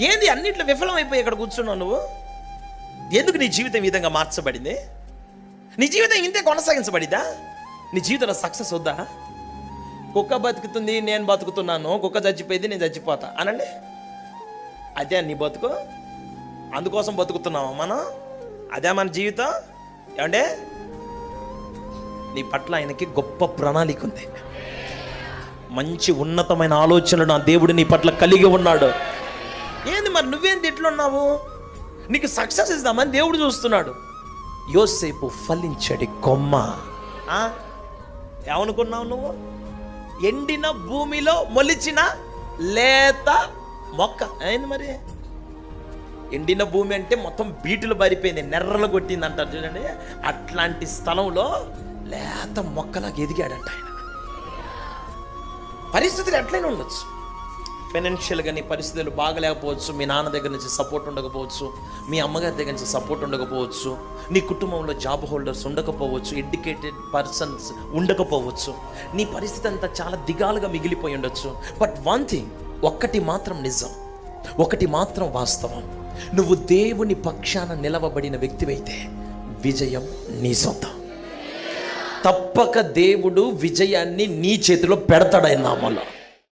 ఏంది అన్నిట్లో విఫలమైపోయి ఇక్కడ కూర్చున్నావు నువ్వు? ఎందుకు నీ జీవితం ఈ విధంగా మార్చబడింది? నీ జీవితం ఇంతే కొనసాగించబడిద్దా? నీ జీవితంలో సక్సెస్ వద్దా? కుక్క బతుకుతుంది, నేను బతుకుతున్నాను, కుక్క చచ్చిపోయింది, నేను చచ్చిపోతా అనండి. అదే నీ బతుకు? అందుకోసం బతుకుతున్నావా మనం? అదే మన జీవితం? ఏమంటే నీ పట్ల ఆయనకి గొప్ప ప్రణాళిక ఉంది. మంచి ఉన్నతమైన ఆలోచనలు నా దేవుడు నీ పట్ల కలిగి ఉన్నాడు. ఏంది మరి నువ్వేంది ఎట్లున్నావు? నీకు సక్సెస్ ఇద్దామని దేవుడు చూస్తున్నాడు. యోసేపు ఫలించడి కొమ్మ. ఏమనుకున్నావు నువ్వు? ఎండిన భూమిలో మొలిచిన లేత మొక్క. ఏంది మరి? ఎండిన భూమి అంటే మొత్తం బీటులు బారిపోయింది, నెర్రలు కొట్టింది అంటారు చూడండి. అట్లాంటి స్థలంలో లేత మొక్కలాగా ఎదిగాడంట ఆయన. పరిస్థితులు ఎట్లయినా ఉండొచ్చు. ఫైనాన్షియల్గా నీ పరిస్థితులు బాగలేకపోవచ్చు, మీ నాన్న దగ్గర నుంచి సపోర్ట్ ఉండకపోవచ్చు, మీ అమ్మగారి దగ్గర నుంచి సపోర్ట్ ఉండకపోవచ్చు, నీ కుటుంబంలో జాబ్ హోల్డర్స్ ఉండకపోవచ్చు, ఎడ్యుకేటెడ్ పర్సన్స్ ఉండకపోవచ్చు, నీ పరిస్థితి అంతా చాలా దిగాలుగా మిగిలిపోయి ఉండొచ్చు. బట్ వన్ థింగ్, ఒక్కటి మాత్రం నిజం, ఒకటి మాత్రం వాస్తవం, నువ్వు దేవుని పక్షాన నిలవబడిన వ్యక్తివైతే విజయం నీ సొంతం. తప్పక దేవుడు విజయాన్ని నీ చేతిలో పెడతాడు ఆయన నామములో.